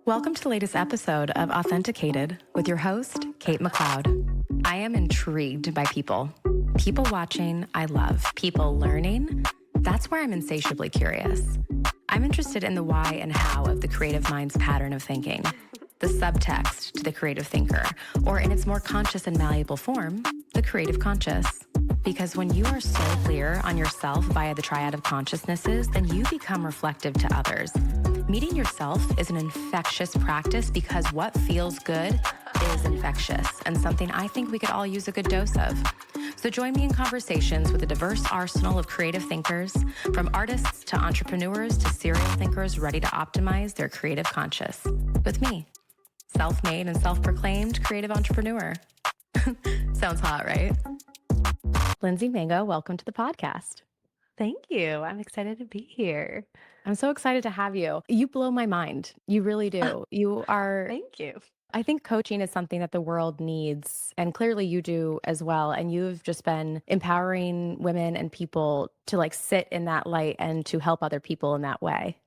Welcome to the latest episode of Authenticated with your host, Kate McLeod. I am intrigued by people. People watching, I love. People learning, that's where I'm insatiably curious. I'm interested in the why and how of the creative mind's pattern of thinking, the subtext to the creative thinker, or in its more conscious and malleable form, the creative conscious. Because when you are so clear on yourself via the triad of consciousnesses, then you become reflective to others. Meeting yourself is an infectious practice because what feels good is infectious and something I think we could all use a good dose of. So join me in conversations with a diverse arsenal of creative thinkers, from artists to entrepreneurs to serial thinkers ready to optimize their creative conscious. With me, self-made and self-proclaimed creative entrepreneur. Sounds hot, right? Lindsey Mango, welcome to the podcast. Thank you. I'm excited to be here. I'm so excited to have you. You blow my mind. You really do. You are, Thank you. I think coaching is something that the world needs, and clearly you do as well. And you've just been empowering women and people to sit in that light and to help other people in that way.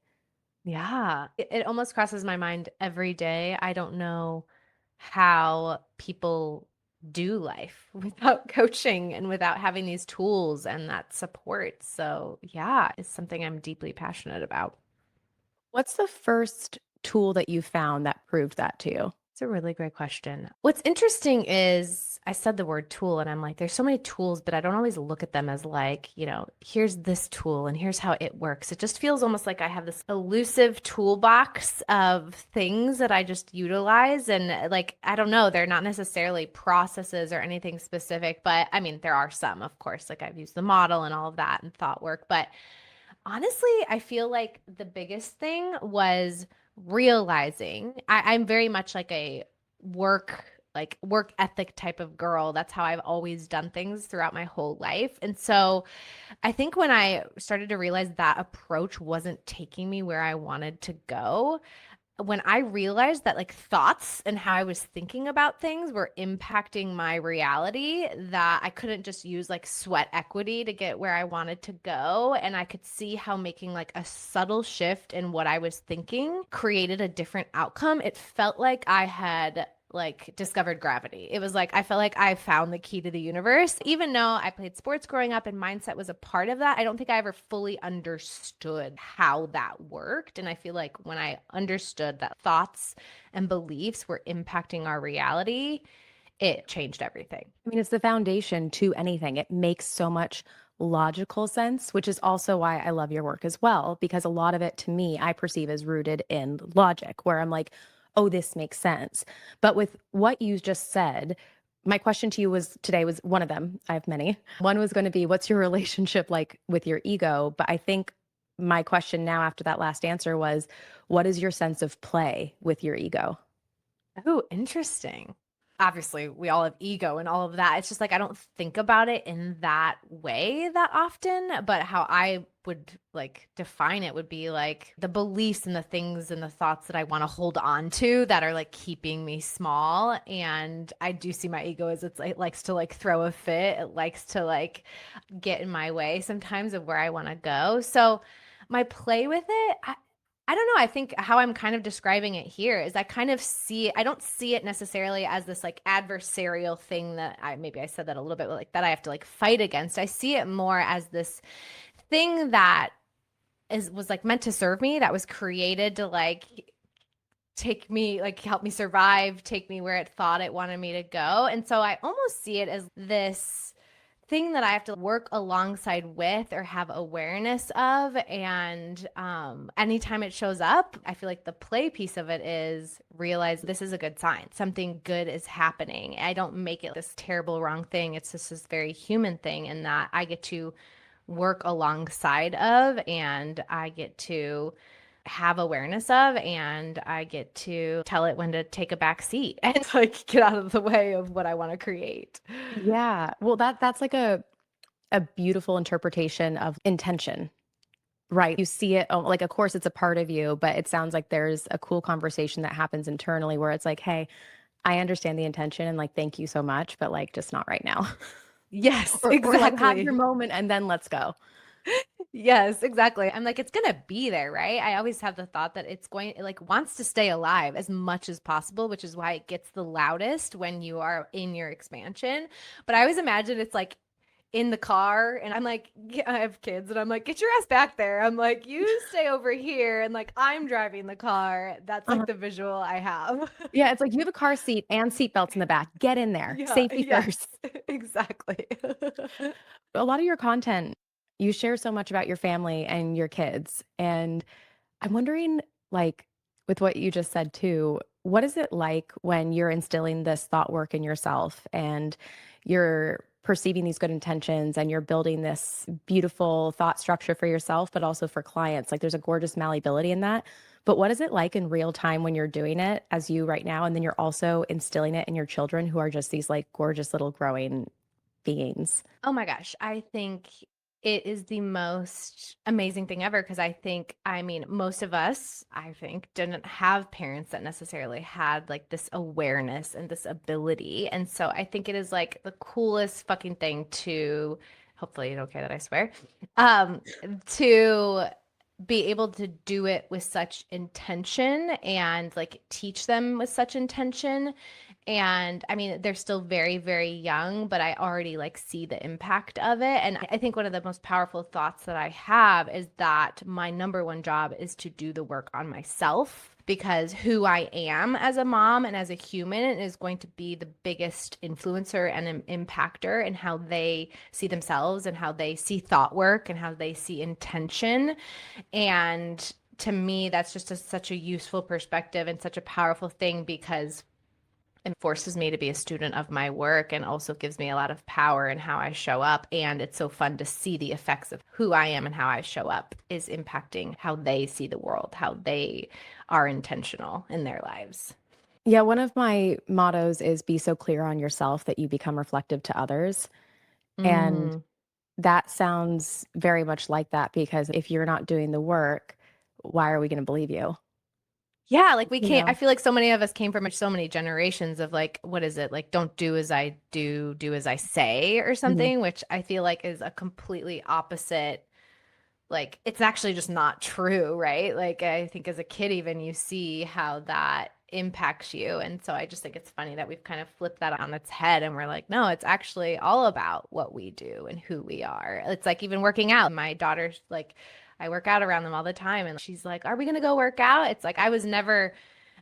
Yeah. It almost crosses my mind every day. I don't know how people do life without coaching and without having these tools and that support. So, yeah, it's something I'm deeply passionate about. What's the first tool that you found that proved that to you? It's a really great question. What's interesting is I said the word tool and I'm like, there's so many tools, but I don't always look at them as here's this tool and here's how it works. It just feels almost like I have this elusive toolbox of things that I just utilize. And I don't know, they're not necessarily processes or anything specific, but I mean, there are some, of course, I've used the model and all of that and thought work. But honestly, I feel like the biggest thing was realizing I'm very much like a work ethic type of girl. That's how I've always done things throughout my whole life. And so I think when I started to realize that approach wasn't taking me where I wanted to go, when I realized that thoughts and how I was thinking about things were impacting my reality, that I couldn't just use sweat equity to get where I wanted to go. And I could see how making a subtle shift in what I was thinking created a different outcome. It felt like I had discovered gravity. It was I felt like I found the key to the universe. Even though I played sports growing up and mindset was a part of that, I don't think I ever fully understood how that worked. And I feel like when I understood that thoughts and beliefs were impacting our reality, it changed everything. I mean, it's the foundation to anything. It makes so much logical sense, which is also why I love your work as well, because a lot of it to me, I perceive as rooted in logic, where I'm like, oh, this makes sense. But with what you just said, my question to you today was one of them. I have many. One was going to be, what's your relationship like with your ego? But I think my question now after that last answer was, what is your sense of play with your ego? Oh, interesting. Obviously, we all have ego and all of that. It's just I don't think about it in that way that often, but how I would define it would be the beliefs and the things and the thoughts that I want to hold on to that are keeping me small. And I do see my ego as it likes to throw a fit. It likes to get in my way sometimes of where I want to go. So my play with it, I don't know. I think how I'm kind of describing it here is I kind of see it. I don't see it necessarily as this adversarial thing that I said that a little bit that I have to fight against. I see it more as this thing that was meant to serve me, that was created to take me, help me survive, take me where it thought it wanted me to go. And so I almost see it as this thing that I have to work alongside with or have awareness of. And anytime it shows up, I feel like the play piece of it is realize this is a good sign. Something good is happening. I don't make it this terrible, wrong thing. It's just this very human thing, and that I get to work alongside of, and I get to have awareness of, and I get to tell it when to take a back seat and get out of the way of what I want to create. Yeah. Well, that's a beautiful interpretation of intention, right? You see it, of course it's a part of you, but it sounds like there's a cool conversation that happens internally where it's hey, I understand the intention and thank you so much, but just not right now. Yes, Or have exactly. your moment and then let's go. Yes, exactly. I'm like, it's gonna be there, right? I always have the thought that it like wants to stay alive as much as possible, which is why it gets the loudest when you are in your expansion. But I always imagine it's like in the car, and I'm like, I have kids, and I'm like, get your ass back there. I'm like, you stay over here, and like I'm driving the car. That's like Uh-huh. the visual I have. Yeah, it's like you have a car seat and seat belts in the back. Get in there. Yeah, Safety yes, first. exactly. A lot of your content, you share so much about your family and your kids. And I'm wondering, like, with what you just said too, what is it like when you're instilling this thought work in yourself and you're perceiving these good intentions and you're building this beautiful thought structure for yourself, but also for clients? Like, there's a gorgeous malleability in that. But what is it like in real time when you're doing it as you right now? And then you're also instilling it in your children who are just these like gorgeous little growing beings. Oh my gosh, I think it is the most amazing thing ever because I think, I mean, most of us, I think, didn't have parents that necessarily had like this awareness and this ability. And so I think it is like the coolest fucking thing to, hopefully you don't care that I swear, um, to be able to do it with such intention and like teach them with such intention. And I mean, they're still very, very young, but I already like see the impact of it. And I think one of the most powerful thoughts that I have is that my number one job is to do the work on myself because who I am as a mom and as a human is going to be the biggest influencer and an impactor in how they see themselves and how they see thought work and how they see intention. And to me, that's just such a useful perspective and such a powerful thing because it forces me to be a student of my work and also gives me a lot of power in how I show up. And it's so fun to see the effects of who I am and how I show up is impacting how they see the world, how they are intentional in their lives. Yeah, one of my mottos is be so clear on yourself that you become reflective to others. And Mm. that sounds very much like that because if you're not doing the work, why are we going to believe you? Yeah, like we You can't, I know? feel like so many of us came from so many generations of like, what is it? Like, don't do as I do, do as I say, or Mhm. something, which I feel like is a completely opposite, like it's actually just not true, right? Like I think as a kid even you see how that impacts you. And so I just think it's funny that we've kind of flipped that on its head and we're like, no, it's actually all about what we do and who we are. It's like even working out. My daughter's like I work out around them all the time and she's like, "Are we going to go work out?" It's like I was never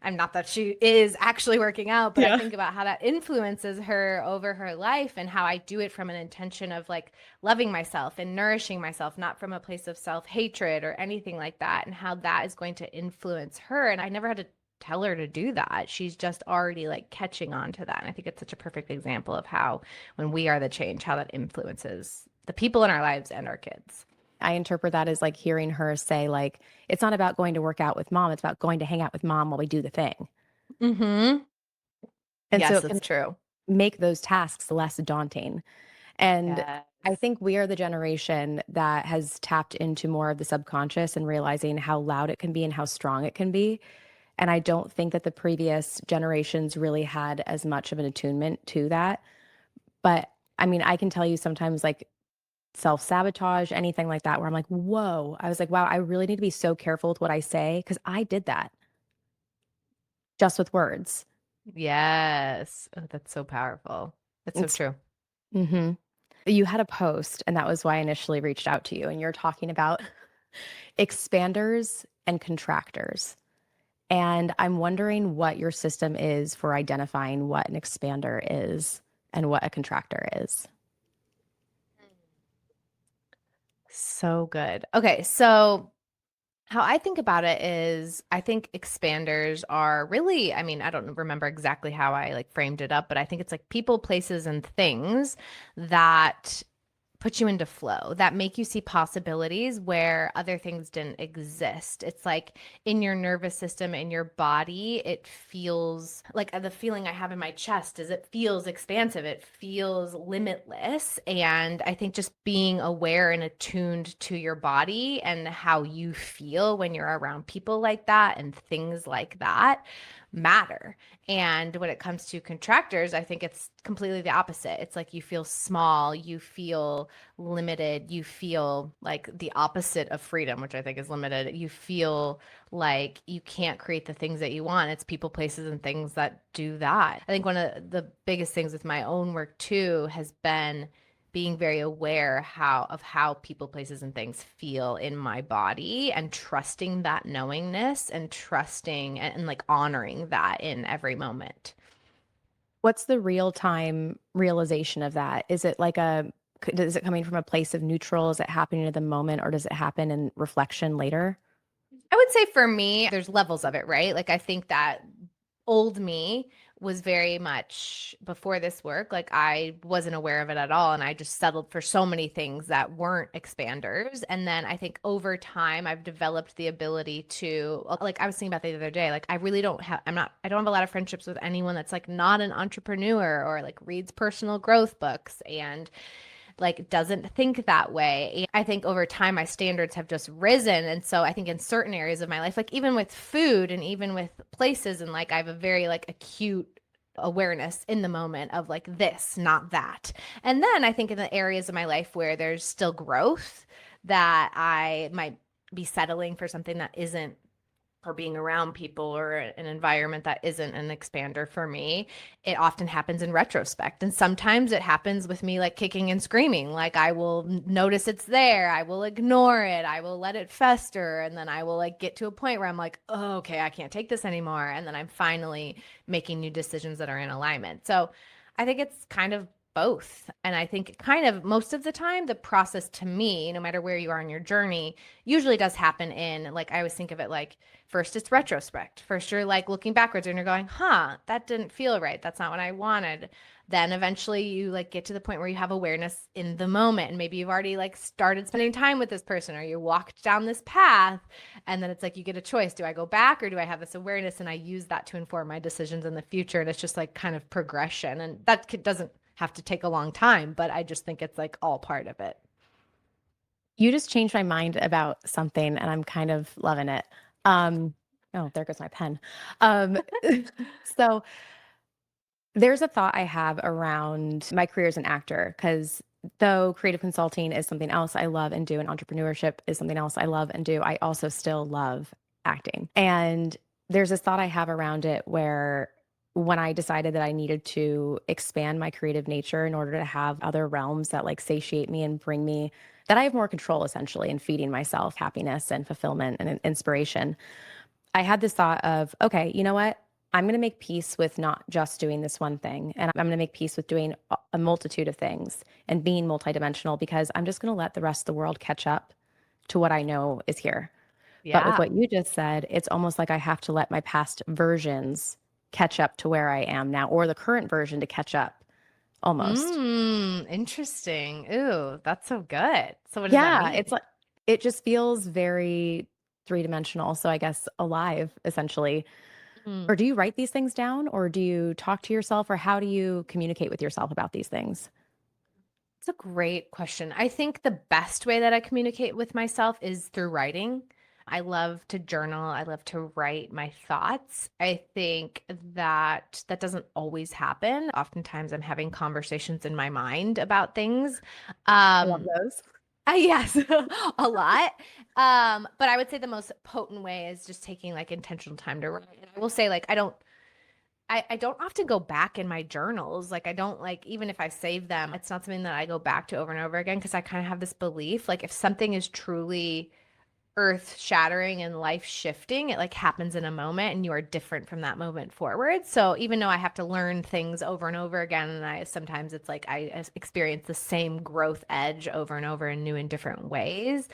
I'm not that she is actually working out, but I Yeah. think about how that influences her over her life and how I do it from an intention of like loving myself and nourishing myself, not from a place of self hatred or anything like that, and how that is going to influence her. And I never had to tell her to do that. She's just already like catching on to that. And I think it's such a perfect example of how, when we are the change, how that influences the people in our lives and our kids. I interpret that as like hearing her say, like, it's not about going to work out with mom, it's about going to hang out with mom while we do the thing. Mm-hmm. And so Yes, it can that's true. make those tasks less daunting. And Yes. I think we are the generation that has tapped into more of the subconscious and realizing how loud it can be and how strong it can be. And I don't think that the previous generations really had as much of an attunement to that. But I mean, I can tell you sometimes like self sabotage, anything like that, where I'm like, whoa, I was like, wow, I really need to be so careful with what I say because I did that just with words. Yes. Oh, that's so powerful. That's so It's, true. hmm You had a post, and that was why I initially reached out to you. And you're talking about expanders and contractors. And I'm wondering what your system is for identifying what an expander is and what a contractor is. So good. Okay, so how I think about it is I think expanders are really, I mean, I don't remember exactly how I like framed it up, but I think it's like people, places, and things that put you into flow, that make you see possibilities where other things didn't exist. It's like in your nervous system, in your body, it feels like the feeling I have in my chest is it feels expansive, it feels limitless. And I think just being aware and attuned to your body and how you feel when you're around people like that and things like that matter. And when it comes to contractors, I think it's completely the opposite. It's like you feel small, you feel limited, you feel like the opposite of freedom, which I think is limited. You feel like you can't create the things that you want. It's people, places, and things that do that. I think one of the biggest things with my own work too has been being very aware how people, places, and things feel in my body, and trusting that knowingness, and trusting and like honoring that in every moment. What's the real time realization of that? Is it like is it coming from a place of neutral? Is it happening at the moment, or does it happen in reflection later? I would say for me, there's levels of it, right? Like I think that old me was very much before this work, like I wasn't aware of it at all. And I just settled for so many things that weren't expanders. And then I think over time, I've developed the ability to, like, I was thinking about the other day, like, I really don't have, I don't have a lot of friendships with anyone that's like not an entrepreneur or like reads personal growth books and like doesn't think that way. I think over time my standards have just risen. And so I think in certain areas of my life, like even with food and even with places, and like I have a very like acute awareness in the moment of like this, not that. And then I think in the areas of my life where there's still growth, that I might be settling for something that isn't, or being around people or an environment that isn't an expander for me, it often happens in retrospect. And sometimes it happens with me like kicking and screaming. Like I will notice it's there, I will ignore it, I will let it fester, and then I will like get to a point where I'm like, oh, okay, I can't take this anymore. And then I'm finally making new decisions that are in alignment. So I think it's kind of both. And I think kind of most of the time, the process to me, no matter where you are in your journey, usually does happen in like, I always think of it like, first it's retrospect. First you're like looking backwards and you're going, huh, that didn't feel right. That's not what I wanted. Then eventually you like get to the point where you have awareness in the moment. And maybe you've already like started spending time with this person, or you walked down this path. And then it's like you get a choice. Do I go back, or do I have this awareness and I use that to inform my decisions in the future? And it's just like kind of progression. And that doesn't have to take a long time, but I just think it's like all part of it. You just changed my mind about something, and I'm kind of loving it. Um, oh, there goes my pen. Um, so there's a thought I have around my career as an actor, because though creative consulting is something else I love and do, and entrepreneurship is something else I love and do, I also still love acting. And there's this thought I have around it where when I decided that I needed to expand my creative nature in order to have other realms that like satiate me and bring me that I have more control essentially in feeding myself happiness and fulfillment and inspiration. I had this thought of, okay, you know what? I'm going to make peace with not just doing this one thing. And I'm going to make peace with doing a multitude of things and being multidimensional, because I'm just going to let the rest of the world catch up to what I know is here. But with Yeah. what you just said, it's almost like I have to let my past versions catch up to where I am now, or the current version to catch up almost. Interesting. Ooh, that's so good. So what does that Yeah, mean? it's like it just feels very three-dimensional. So I guess alive, essentially. Mm. Or do you write these things down, or do you talk to yourself, or how do you communicate with yourself about these things? It's a great question. I think the best way that I communicate with myself is through writing. I love to journal. I love to write my thoughts. I think that that doesn't always happen. Oftentimes I'm having conversations in my mind about things. I love Um, those. yes, a lot. But I would say the most potent way is just taking like intentional time to write. And I will say, like, I don't often go back in my journals. Like, I don't like, even if I save them, it's not something that I go back to over and over again, because I kind of have this belief, like, if something is truly earth shattering and life shifting, it like happens in a moment and you are different from that moment forward. So even though I have to learn things over and over again, and I sometimes it's like I experience the same growth edge over and over in new and different ways.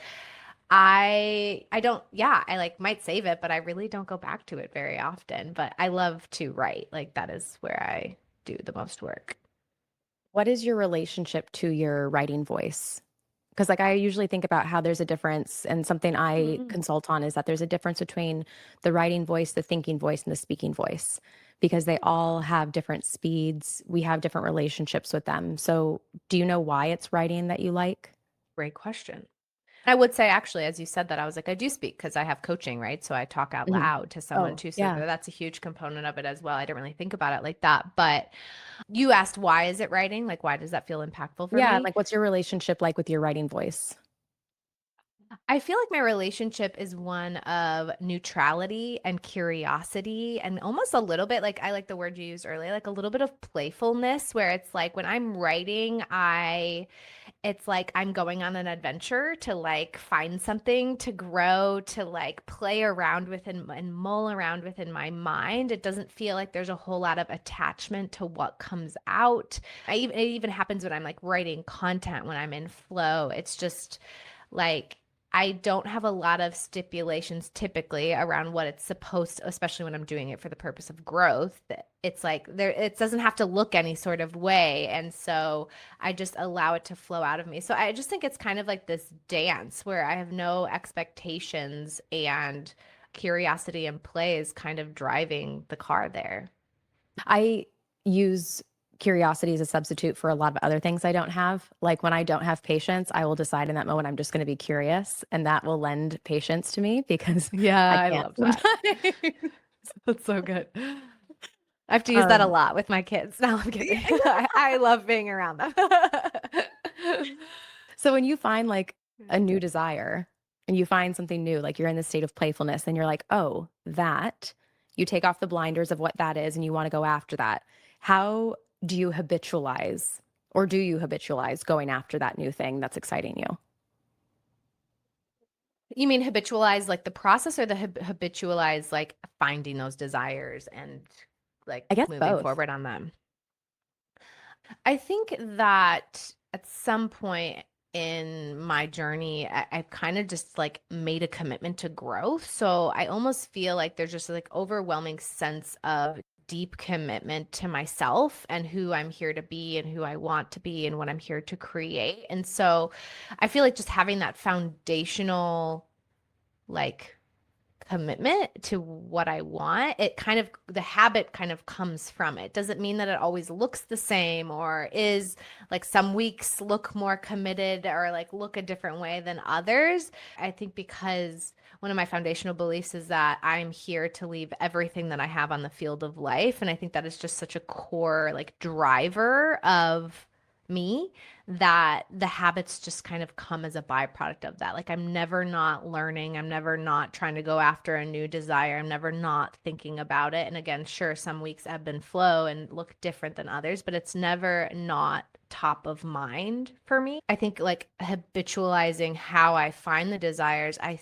I don't, yeah, I like might save it, but I really don't go back to it very often. But I love to write. Like that is where I do the most work. What is your relationship to your writing voice? Because like I usually think about how there's a difference, and something I Mm. consult on is that there's a difference between the writing voice, the thinking voice, and the speaking voice, because they all have different speeds. We have different relationships with them. So do you know why it's writing that you like? Great question. I would say actually, as you said that, I was like, I do speak because I have coaching, right? So I talk out Mhm. loud to someone Oh, too. So yeah. that's a huge component of it as well. I didn't really think about it like that. But you asked, why is it writing? Like, why does that feel impactful for Yeah, me? like, what's your relationship like with your writing voice? I feel like my relationship is one of neutrality and curiosity, and almost a little bit like, I like the word you used earlier, like a little bit of playfulness, where it's like when I'm writing, it's like I'm going on an adventure to like find something to grow, to like play around with and mull around with in my mind. It doesn't feel like there's a whole lot of attachment to what comes out. It even happens when I'm like writing content, when I'm in flow. It's just like I don't have a lot of stipulations typically around what it's supposed to, especially when I'm doing it for the purpose of growth. It's like there, it doesn't have to look any sort of way. And so I just allow it to flow out of me. So I just think it's kind of like this dance where I have no expectations, and curiosity and play is kind of driving the car there. I use curiosity as a substitute for a lot of other things I don't have. Like when I don't have patience, I will decide in that moment I'm just going to be curious, and that will lend patience to me because Yeah, I I can't love that. sometimes. That's so good. I have to use that a Um, lot with my kids. No, I'm kidding. I love being around them. so when you find like a new desire and you find something new, like you're in this state of playfulness and you're like, oh, that, you take off the blinders of what that is and you want to go after that. How do you habitualize or do you habitualize going after that new thing that's exciting you? You mean habitualize like the process, or the habitualize like finding those desires and like I guess moving both. forward on them? I think that at some point in my journey, I've kind of just like made a commitment to growth. So I almost feel like there's just like overwhelming sense of deep commitment to myself and who I'm here to be and who I want to be and what I'm here to create. And so I feel like just having that foundational like commitment to what I want, it kind of, the habit kind of comes from it. Doesn't mean that it always looks the same or is like some weeks look more committed or like look a different way than others. I think because one of my foundational beliefs is that I'm here to leave everything that I have on the field of life. And I think that is just such a core like driver of me, that the habits just kind of come as a byproduct of that. Like I'm never not learning, I'm never not trying to go after a new desire, I'm never not thinking about it. And again, sure, some weeks ebb and flow and look different than others, but it's never not top of mind for me. I think like habitualizing how I find the desires, I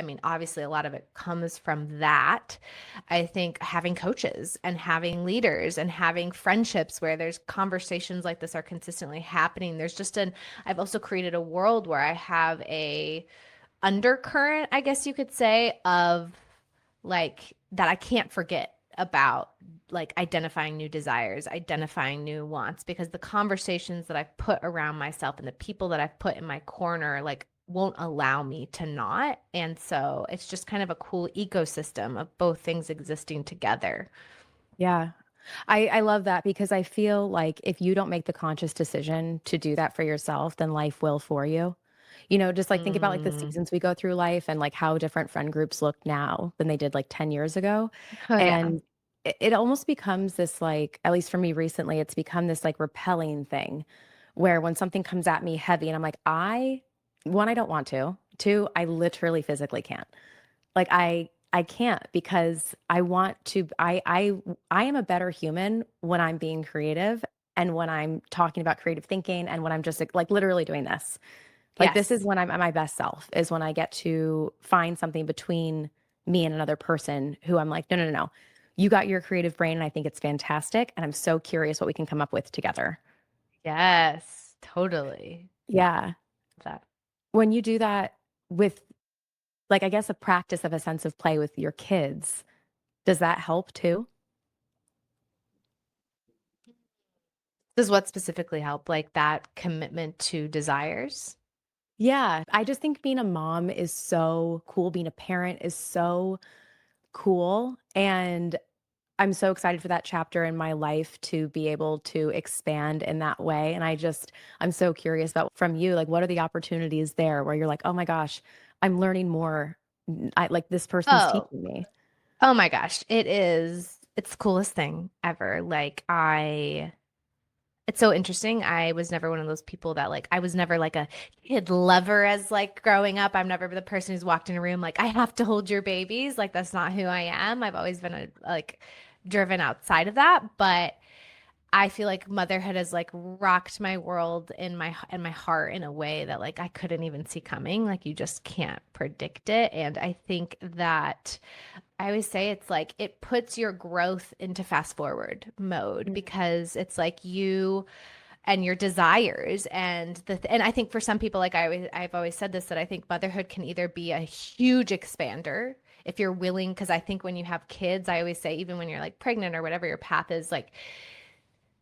mean, obviously a lot of it comes from that. I think having coaches and having leaders and having friendships where there's conversations like this are consistently happening. I've also created a world where I have a undercurrent, I guess you could say, of like that I can't forget about, like identifying new desires, identifying new wants, because the conversations that I've put around myself and the people that I've put in my corner, like won't allow me to not. And so it's just kind of a cool ecosystem of both things existing together. Yeah. I love that because I feel like if you don't make the conscious decision to do that for yourself, then life will for you. You know, just like think about like the Mm. seasons we go through life and like how different friend groups look now than they did like 10 years ago. Oh yeah. And it almost becomes this like, at least for me recently, it's become this like repelling thing where when something comes at me heavy and I'm like, one, I don't want to. Two, I literally physically can't. Like I can't because I want to I am a better human when I'm being creative and when I'm talking about creative thinking and when I'm just like literally doing this. Like this is Yes. when I'm at my best self is when I get to find something between me and another person who I'm like, no, no, no, no. You got your creative brain and I think it's fantastic. And I'm so curious what we can come up with together. Yes. Totally. Yeah. That. When you do that with like, I guess a practice of a sense of play with your kids, does that help too? Does what specifically help? Like that commitment to desires? Yeah, I just think being a mom is so cool, being a parent is so cool, and I'm so excited for that chapter in my life to be able to expand in that way. And I'm so curious about from you, like, what are the opportunities there where you're like, oh my gosh, I'm learning more. Like this person's Oh, teaching me. oh my gosh, it's the coolest thing ever. It's so interesting. I was never one of those people that I was never like a kid lover as growing up. I'm never the person who's walked in a room like I have to hold your babies. Like that's not who I am. I've always been driven outside of that, but I feel like motherhood has rocked my world in my heart in a way that I couldn't even see coming. Like you just can't predict it. And I think that I always say it's it puts your growth into fast forward mode because it's you and your desires and I think for some people I've always said this that I think motherhood can either be a huge expander if you're willing because I think when you have kids I always say even when you're pregnant or whatever your path is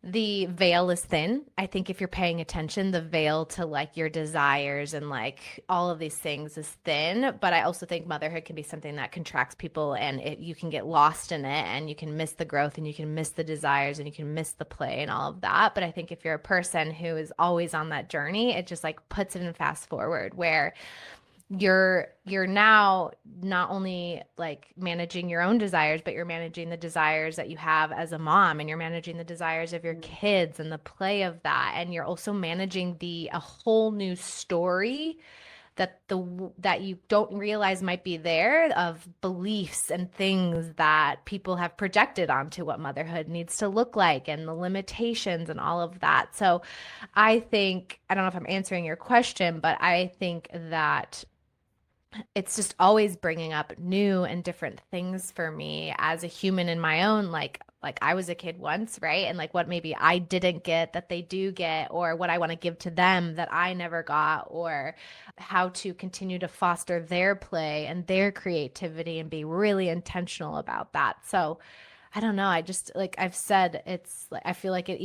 the veil is thin. I think if you're paying attention, the veil to your desires and all of these things is thin. But I also think motherhood can be something that contracts people and you can get lost in it and you can miss the growth and you can miss the desires and you can miss the play and all of that. But I think if you're a person who is always on that journey, it just puts it in fast forward where you're now not only managing your own desires but you're managing the desires that you have as a mom and you're managing the desires of your kids and the play of that and you're also managing a whole new story that you don't realize might be there of beliefs and things that people have projected onto what motherhood needs to look like and the limitations and all of that. So I think I don't know if I'm answering your question, but I think that it's just always bringing up new and different things for me as a human in my own I was a kid once, right? And what maybe I didn't get that they do get or what I want to give to them that I never got or how to continue to foster their play and their creativity and be really intentional about that. So I don't know, I just I've said it's I feel like it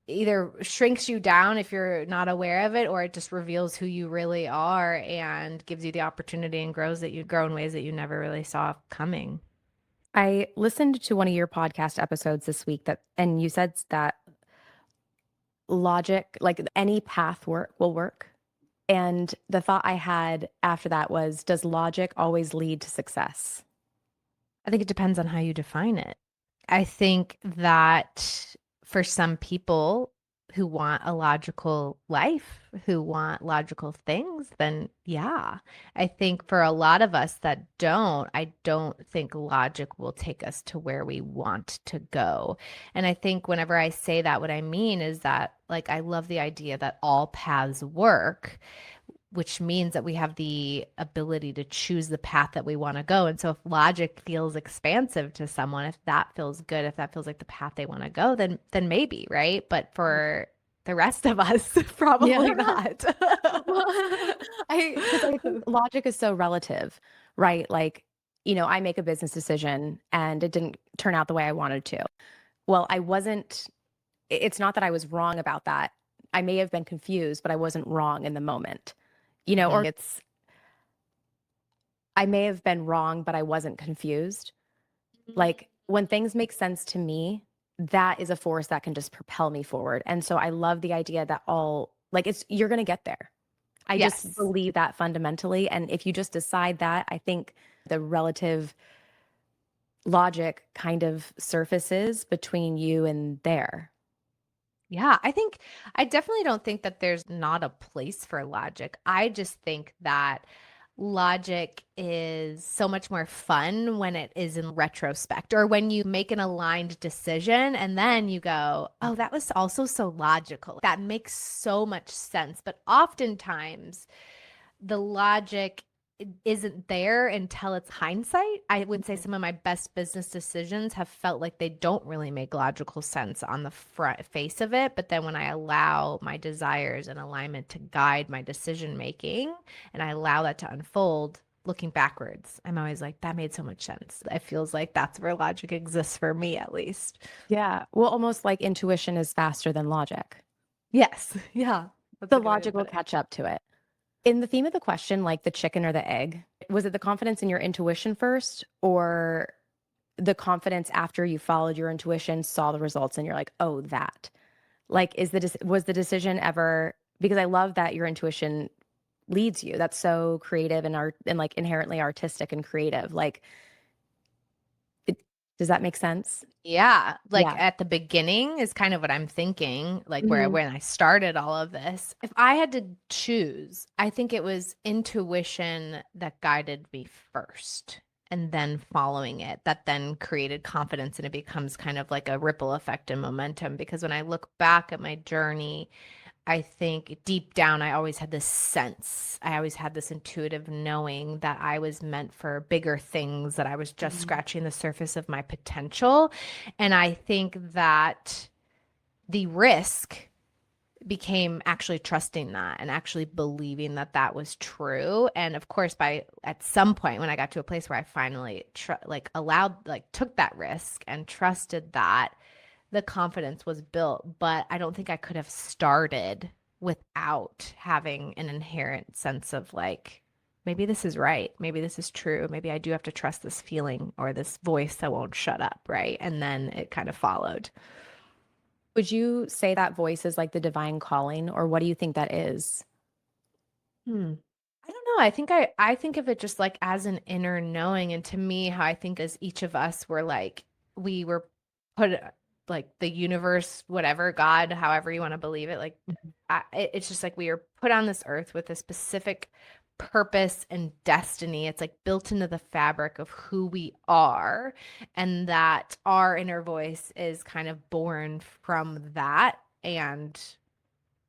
either shrinks you down if you're not aware of it or it just reveals who you really are and gives you the opportunity and grow in ways that you never really saw coming. I listened to one of your podcast episodes this week and you said that logic, like any path will work. And the thought I had after that was, does logic always lead to success? I think it depends on how you define it. I think that for some people who want a logical life, who want logical things, then yeah. I think for a lot of us that I don't think logic will take us to where we want to go. And I think whenever I say that, what I mean is that I love the idea that all paths work, which means that we have the ability to choose the path that we want to go. And so if logic feels expansive to someone, if that feels good, if that feels like the path they want to go, then maybe, right? But for the rest of us, probably Yeah. not. Because I think logic is so relative, right? I make a business decision and it didn't turn out the way I wanted to. Well, it's not that I was wrong about that. I may have been confused, but I wasn't wrong in the moment. Or I may have been wrong, but I wasn't confused. When things make sense to me, that is a force that can just propel me forward. And so I love the idea that you're going to get there. I Yes. just believe that fundamentally. And if you just decide that, I think the relative logic kind of surfaces between you and there. Yeah, I definitely don't think that there's not a place for logic. I just think that logic is so much more fun when it is in retrospect or when you make an aligned decision and then you go, oh, that was also so logical. That makes so much sense. But oftentimes, the logic isn't there until it's hindsight. I would say some of my best business decisions have felt like they don't really make logical sense on the front face of it. But then when I allow my desires and alignment to guide my decision making and I allow that to unfold, looking backwards, I'm always like, that made so much sense. It feels like that's where logic exists for me, at least. Yeah. Well, almost like intuition is faster than logic. Yes. Yeah. That's The a good way to logic will put it. catch up to it. In the theme of the question, like the chicken or the egg, was it the confidence in your intuition first or the confidence after you followed your intuition, saw the results, and you're like, oh, that. Like, was the decision ever, because I love that your intuition leads you. That's so creative and art and like inherently artistic and creative. Like, it, does that make sense? Yeah, like Yeah. at the beginning is kind of what I'm thinking, like where Mhm. when I started all of this. If I had to choose, I think it was intuition that guided me first and then following it that then created confidence, and it becomes kind of like a ripple effect and momentum because when I look back at my journey, I think deep down, I always had this sense. I always had this intuitive knowing that I was meant for bigger things, that I was just Mhm. scratching the surface of my potential. And I think that the risk became actually trusting that and actually believing that that was true. And of course, by at some point when I got to a place where I finally took that risk and trusted that, the confidence was built, but I don't think I could have started without having an inherent sense of like, maybe this is right. Maybe this is true. Maybe I do have to trust this feeling or this voice that won't shut up. Right. And then it kind of followed. Would you say that voice is like the divine calling, or what do you think that is? Hmm. I don't know. I think of it just like as an inner knowing. And to me, how I think is each of us were like, we were put like the universe, whatever, God, however you want to believe it, like it's just like we are put on this earth with a specific purpose and destiny. It's like built into the fabric of who we are, and that our inner voice is kind of born from that. And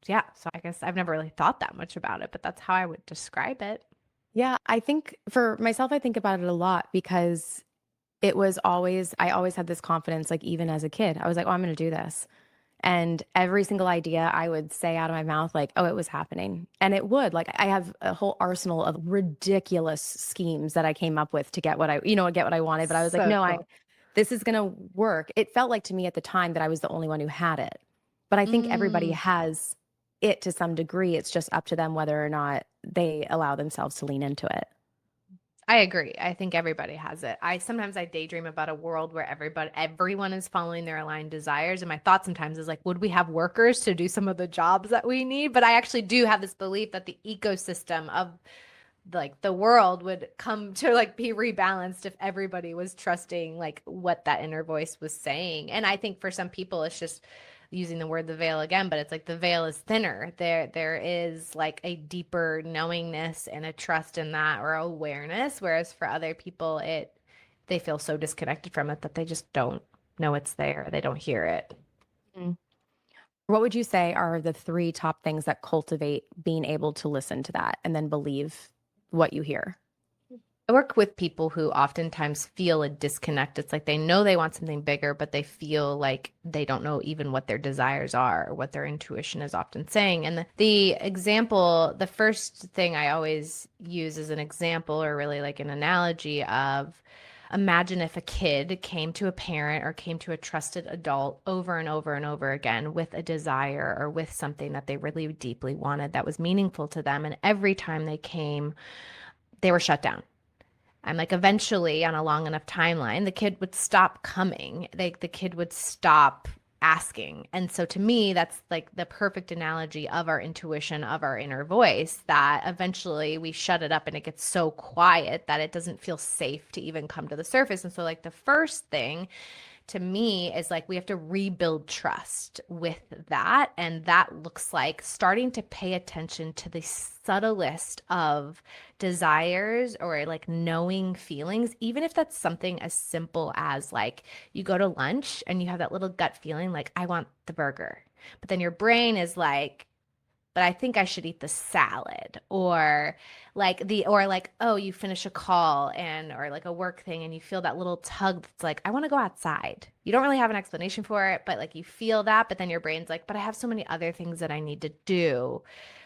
yeah, so I guess I've never really thought that much about it, but that's how I would describe it. Yeah, I think for myself, I think about it a lot because I always had this confidence, like even as a kid. I was like, oh, I'm going to do this. And every single idea I would say out of my mouth, like, oh, it was happening. And it would. Like, I have a whole arsenal of ridiculous schemes that I came up with to get what I wanted. But I was like, So no, cool. this is going to work. It felt like to me at the time that I was the only one who had it. But I think everybody Mm, has it to some degree. It's just up to them whether or not they allow themselves to lean into it. I agree. I think everybody has it. I daydream about a world where everyone is following their aligned desires. And my thought sometimes is like, would we have workers to do some of the jobs that we need? But I actually do have this belief that the ecosystem of like the world would come to like be rebalanced if everybody was trusting like what that inner voice was saying. And I think for some people it's just using the word the veil again, but it's like the veil is thinner. There is like a deeper knowingness and a trust in that or awareness, whereas for other people they feel so disconnected from it that they just don't know it's there. They don't hear it. Mm. What would you say are the three top things that cultivate being able to listen to that and then believe what you hear? I work with people who oftentimes feel a disconnect. It's like they know they want something bigger, but they feel like they don't know even what their desires are or what their intuition is often saying. And the example, the first thing I always use as an example or really like an analogy of imagine if a kid came to a parent or came to a trusted adult over and over and over again with a desire or with something that they really deeply wanted that was meaningful to them. And every time they came, they were shut down. I'm like, eventually, on a long enough timeline, the kid would stop coming. The kid would stop asking. And so to me, that's like the perfect analogy of our intuition, of our inner voice, that eventually we shut it up and it gets so quiet that it doesn't feel safe to even come to the surface. And so, like, the first thing to me is like we have to rebuild trust with that. And that looks like starting to pay attention to the subtlest of desires or like knowing feelings, even if that's something as simple as like you go to lunch and you have that little gut feeling like, I want the burger. But then your brain is like, but I think I should eat the salad or like oh you finish a call and or like a work thing and you feel that little tug that's like I want to go outside. You don't really have an explanation for it, but like you feel that, but then your brain's like but I have so many other things that I need to do.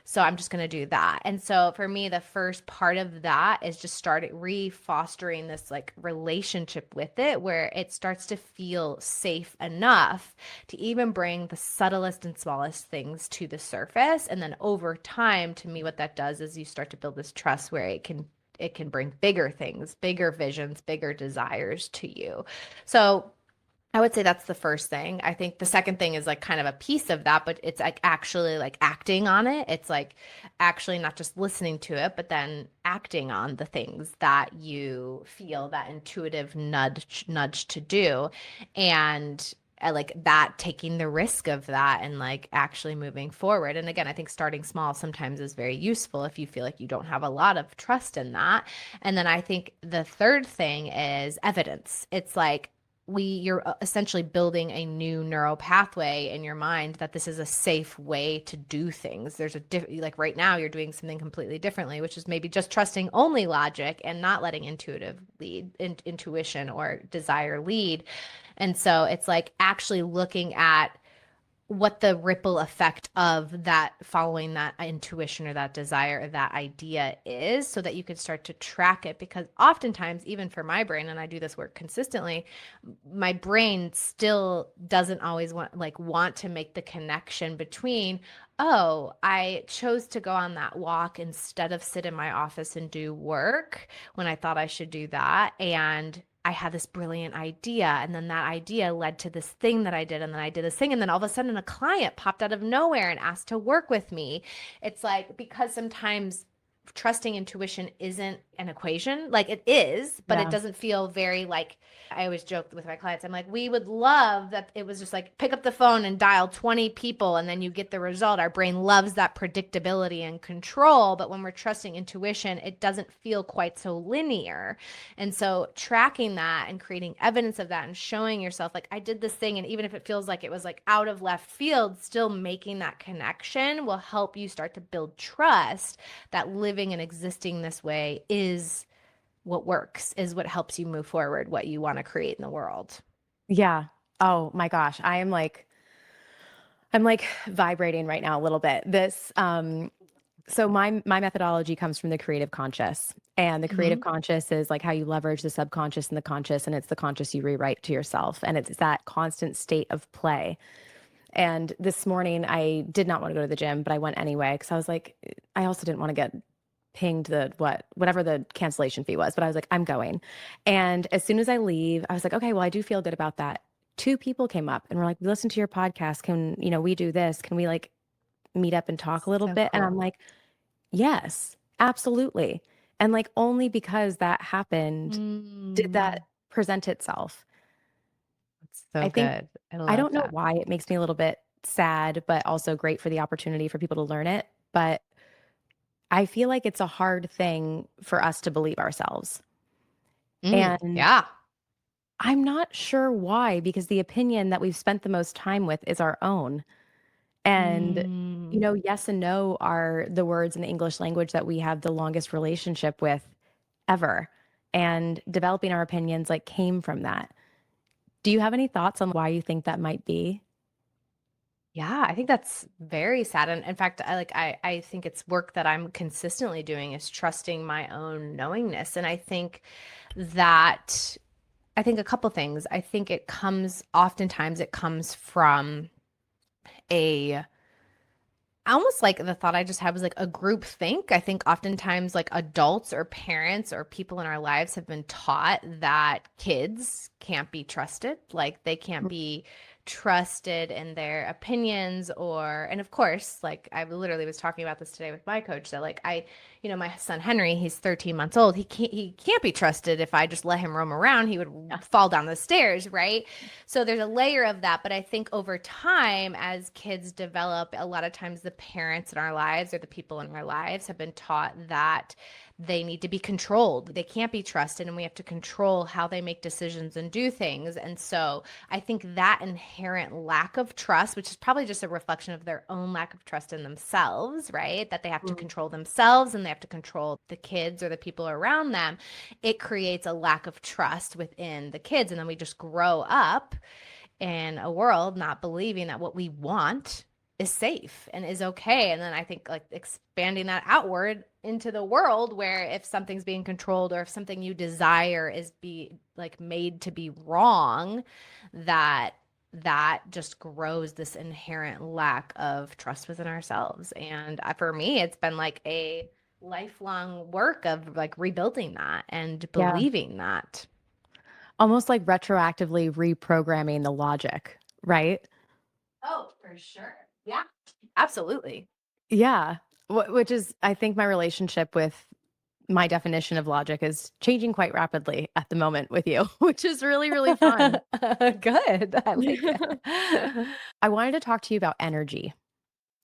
So I'm just going to do that. And so for me the first part of that is just starting re-fostering this like relationship with it where it starts to feel safe enough to even bring the subtlest and smallest things to the surface. And then over time, to me, what that does is you start to build this trust where it can it can bring bigger things, bigger visions, bigger desires to you. So I would say that's the first thing. I think the second thing is like kind of a piece of that, but it's like actually like acting on it. It's like actually not just listening to it, but then acting on the things that you feel that intuitive nudge to do. And like that, taking the risk of that and like actually moving forward. And again, I think starting small sometimes is very useful if you feel like you don't have a lot of trust in that. And then I think the third thing is evidence. It's like, you're essentially building a new neural pathway in your mind that this is a safe way to do things. There's like right now you're doing something completely differently, which is maybe just trusting only logic and not letting intuition or desire lead. And so it's like actually looking at what the ripple effect of that, following that intuition or that desire or that idea is, so that you can start to track it. Because oftentimes, even for my brain, and I do this work consistently, my brain still doesn't always want to make the connection between, oh, I chose to go on that walk instead of sit in my office and do work when I thought I should do that, and I had this brilliant idea, and then that idea led to this thing that I did, and then I did this thing, and then all of a sudden a client popped out of nowhere and asked to work with me. It's like, because sometimes trusting intuition isn't an equation. Like it is, but it Yeah. doesn't feel very like, I always joke with my clients. I'm like, we would love that it was just like pick up the phone and dial 20 people and then you get the result. Our brain loves that predictability and control. But when we're trusting intuition, it doesn't feel quite so linear. And so tracking that and creating evidence of that and showing yourself like, I did this thing. And even if it feels like it was like out of left field, still making that connection will help you start to build trust that living and existing this way is what works, is what helps you move forward, what you want to create in the world. Yeah. Oh my gosh. I'm like vibrating right now a little bit. So my methodology comes from the creative conscious. And the creative Mm-hmm. conscious is like how you leverage the subconscious and the conscious, and it's the conscious you rewrite to yourself. And it's that constant state of play. And this morning I did not want to go to the gym, but I went anyway because I was like, I also didn't want to get pinged whatever the cancellation fee was, but I was like, I'm going. And as soon as I leave, I was like, okay, well, I do feel good about that. Two people came up and were like, we listened to your podcast. Can, we do this? Can we like meet up and talk a little So bit? And I'm cool. like, yes, absolutely. And like only because that happened did that Mm, present itself. that's so I think good. I I love don't know that. why it makes me a little bit sad, but also great for the opportunity for people to learn it. But I feel like it's a hard thing for us to believe ourselves. And Yeah. I'm not sure why, because the opinion that we've spent the most time with is our own. And, Mm, yes and no are the words in the English language that we have the longest relationship with ever. And developing our opinions like came from that. Do you have any thoughts on why you think that might be? yeah, I think that's very sad. And in fact, I think it's work that I'm consistently doing is trusting my own knowingness. And that I think a couple things. I think oftentimes it comes from a almost like the thought I just had was like a group think. I think oftentimes like adults or parents or people in our lives have been taught that kids can't be trusted, like they can't be trusted in their opinions and of course, like I literally was talking about this today with my coach that like my son Henry, he's 13 months old. He can't be trusted. If I just let him roam around, he would Yeah. fall down the stairs, right? So there's a layer of that. But I think over time, as kids develop, a lot of times the parents in our lives or the people in our lives have been taught that they need to be controlled. They can't be trusted, and we have to control how they make decisions and do things. And so I think that inherent lack of trust, which is probably just a reflection of their own lack of trust in themselves, right? That they have to Mm. control themselves and they have to control the kids or the people around them. It creates a lack of trust within the kids. And then we just grow up in a world not believing that what we want is safe and is okay. And then I think like expanding that outward into the world where if something's being controlled or if something you desire is be like made to be wrong, that just grows this inherent lack of trust within ourselves. And for me, it's been like a lifelong work of like rebuilding that and Yeah. believing that. Almost like retroactively reprogramming the logic, right? Oh, for sure. Yeah, absolutely. Yeah. Which is, I think my relationship with my definition of logic is changing quite rapidly at the moment with you, which is really, really fun. Good. I like it. I wanted to talk to you about energy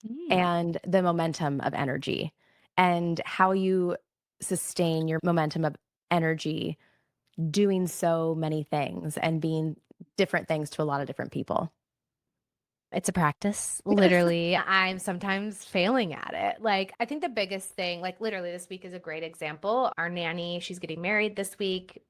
Mm. and the momentum of energy and how you sustain your momentum of energy doing so many things and being different things to a lot of different people. It's a practice, literally. I'm sometimes failing at it. Like, I think the biggest thing, like, literally, this week is a great example. Our nanny, she's getting married this week.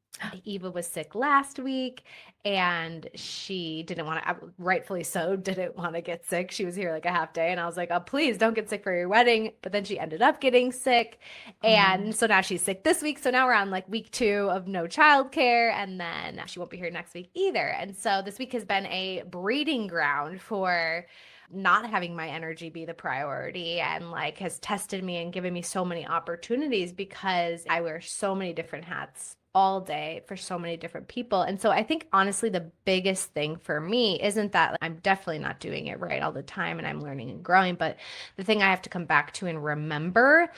Eva was sick last week and she didn't want to, rightfully so, didn't want to get sick. She was here like a half day and I was like, oh, please don't get sick for your wedding. But then she ended up getting sick. And so now she's sick this week. So now we're on like week 2 of no childcare. And then she won't be here next week either. And so this week has been a breeding ground for not having my energy be the priority and like has tested me and given me so many opportunities because I wear so many different hats all day for so many different people. And so I think honestly, the biggest thing for me isn't that I'm definitely not doing it right all the time and I'm learning and growing, but the thing I have to come back to and remember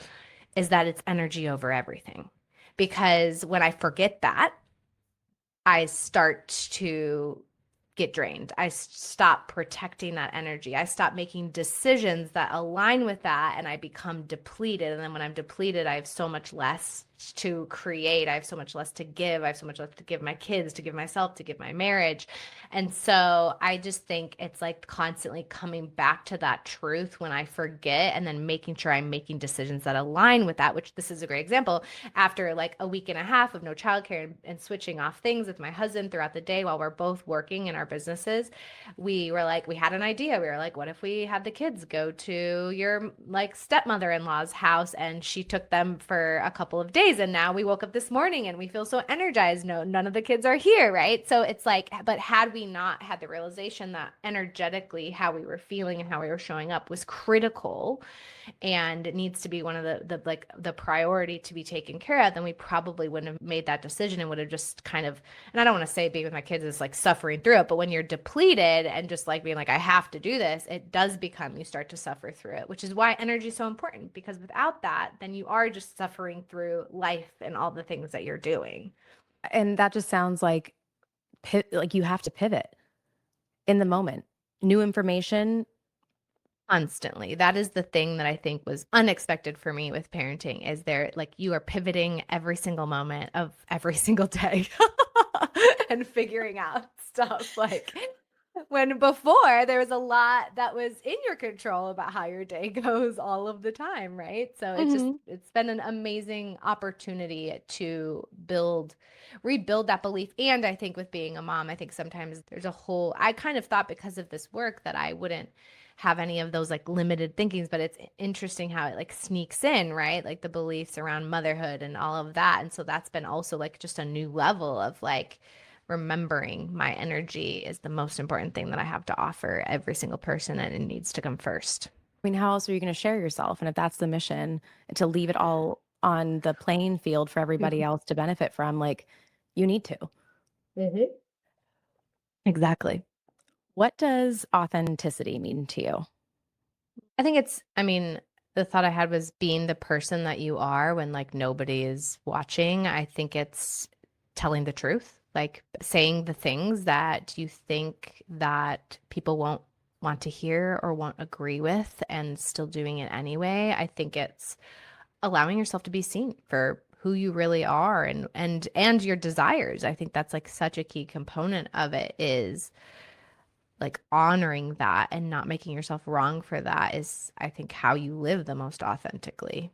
is that it's energy over everything. Because when I forget that, I start to get drained. I stop protecting that energy. I stop making decisions that align with that and I become depleted. And then when I'm depleted, I have so much less to create. I have so much less to give. I have so much less to give my kids, to give myself, to give my marriage. And so I just think it's like constantly coming back to that truth when I forget and then making sure I'm making decisions that align with that, which this is a great example. After like a week and a half of no childcare and switching off things with my husband throughout the day while we're both working in our businesses, we were like, we had an idea. We were like, what if we had the kids go to your like stepmother-in-law's house and she took them for a couple of days and now we woke up this morning and we feel so energized. No, none of the kids are here, right? So it's like, but had we not had the realization that energetically how we were feeling and how we were showing up was critical and it needs to be one of the like the priority to be taken care of, then we probably wouldn't have made that decision and would have just kind of, and I don't want to say being with my kids is like suffering through it, but when you're depleted and just like being like, I have to do this, it does become, you start to suffer through it, which is why energy is so important, because without that, then you are just suffering through life and all the things that you're doing. And that just sounds like you have to pivot in the moment. New information. Constantly. That is the thing that I think was unexpected for me with parenting is there like you are pivoting every single moment of every single day and figuring out stuff like when before there was a lot that was in your control about how your day goes all of the time, right? So Mhm. it's been an amazing opportunity to rebuild that belief. And I think with being a mom, I think sometimes there's a whole, I kind of thought because of this work that I wouldn't have any of those like limited thinkings, but it's interesting how it like sneaks in, right? Like the beliefs around motherhood and all of that. And so that's been also like just a new level of like remembering my energy is the most important thing that I have to offer every single person and it needs to come first. I mean, how else are you going to share yourself? And if that's the mission, to leave it all on the playing field for everybody else to benefit from, like you need to. Mhm. Exactly. What does authenticity mean to you? I think I mean, the thought I had was being the person that you are when like nobody is watching. I think it's telling the truth, like saying the things that you think that people won't want to hear or won't agree with and still doing it anyway. I think it's allowing yourself to be seen for who you really are and your desires. I think that's like such a key component of it is like honoring that and not making yourself wrong for that is I think how you live the most authentically.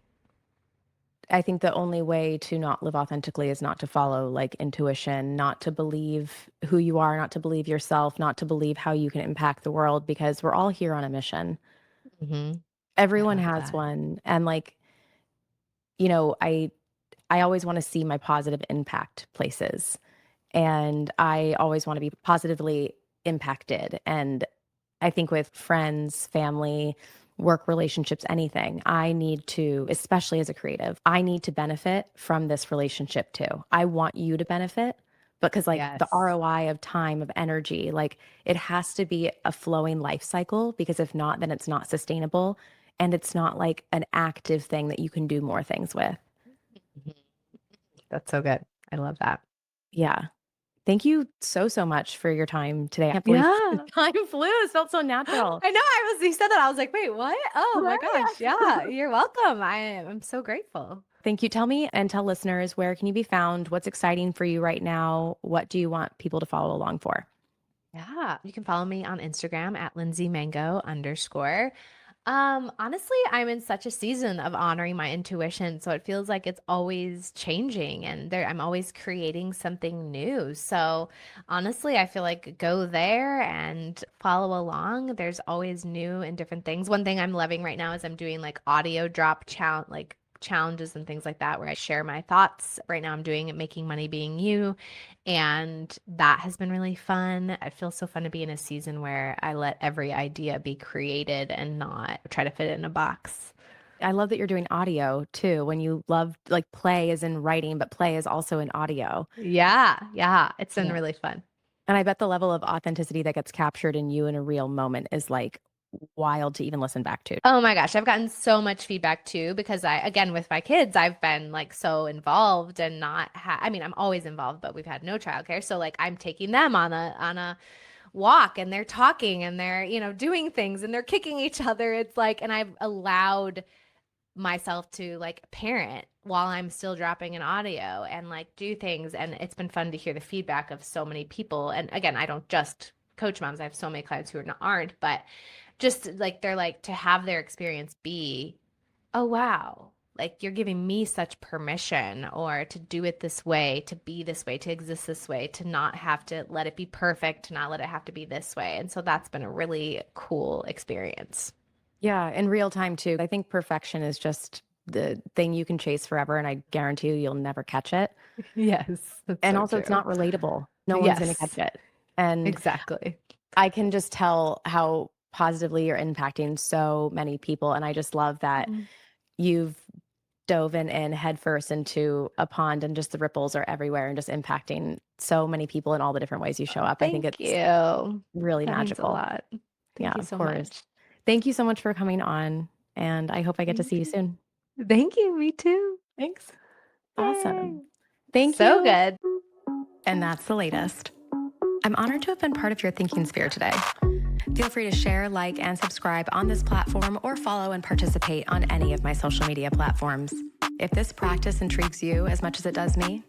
I think the only way to not live authentically is not to follow like intuition, not to believe who you are, not to believe yourself, not to believe how you can impact the world because we're all here on a mission. Mhm. I Everyone love has that. one. And like, you know, I always want to see my positive impact places. And I always want to be positively impacted. And I think with friends, family, work, relationships, anything, I need to, especially as a creative, I need to benefit from this relationship too. I want you to benefit because like the Yes. ROI of time, of energy, like it has to be a flowing life cycle, because if not, then it's not sustainable. And it's not like an active thing that you can do more things with. Mhm. That's so good. I love that. Yeah. Thank you so, so much for your time today. I can't believe Yeah. time flew. It felt so natural. I know. You said that. I was like, wait, what? Oh my Right? gosh. Yeah. You're welcome. I'm so grateful. Thank you. Tell me and tell listeners, where can you be found? What's exciting for you right now? What do you want people to follow along for? Yeah. You can follow me on Instagram at Lindsey Mango _ honestly, I'm in such a season of honoring my intuition, so it feels like it's always changing and I'm always creating something new. So, honestly, I feel like go there and follow along. There's always new and different things. One thing I'm loving right now is I'm doing like audio drop challenges and things like that where I share my thoughts. Right now I'm doing Making Money Being You, and that has been really fun. It feels so fun to be in a season where I let every idea be created and not try to fit it in a box. I love that you're doing audio too. When you love, like, play is in writing, but play is also in audio. Yeah, yeah, it's been Yeah. really fun. And I bet the level of authenticity that gets captured in you in a real moment is like wild to even listen back to. Oh my gosh, I've gotten so much feedback too because again, with my kids, I've been like so involved and I mean, I'm always involved, but we've had no childcare. So like I'm taking them on a walk and they're talking and they're, doing things and they're kicking each other. It's like, and I've allowed myself to like parent while I'm still dropping an audio and like do things. And it's been fun to hear the feedback of so many people. And again, I don't just coach moms. I have so many clients who aren't, but just like they're like to have their experience be, oh wow, like you're giving me such permission or to do it this way, to be this way, to exist this way, to not have to let it be perfect, to not let it have to be this way. And so that's been a really cool experience. Yeah, in real time too. I think perfection is just the thing you can chase forever, and I guarantee you'll never catch it. Yes, that's And so also, it's true. not relatable. No one's going to Yes, catch it. And exactly. I can just tell how positively you're impacting so many people. And I just love that Mm. you've dove in headfirst into a pond, and just the ripples are everywhere and just impacting so many people in all the different ways you show up. I think Thank it's you. really That means a magical. lot. Yeah, Thank you of so course. much. Thank you so much for coming on. And I hope I get to Thank see you you. soon. Thank you. Me too. Thanks. Yay. Awesome. Thank So you. good. And that's the latest. I'm honored to have been part of your thinking sphere today. Feel free to share, like, and subscribe on this platform, or follow and participate on any of my social media platforms. If this practice intrigues you as much as it does me,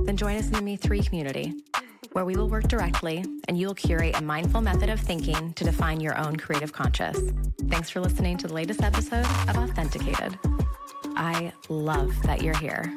then join us in the Me3 community, where we will work directly and you will curate a mindful method of thinking to define your own creative conscious. Thanks for listening to the latest episode of Authenticated. I love that you're here.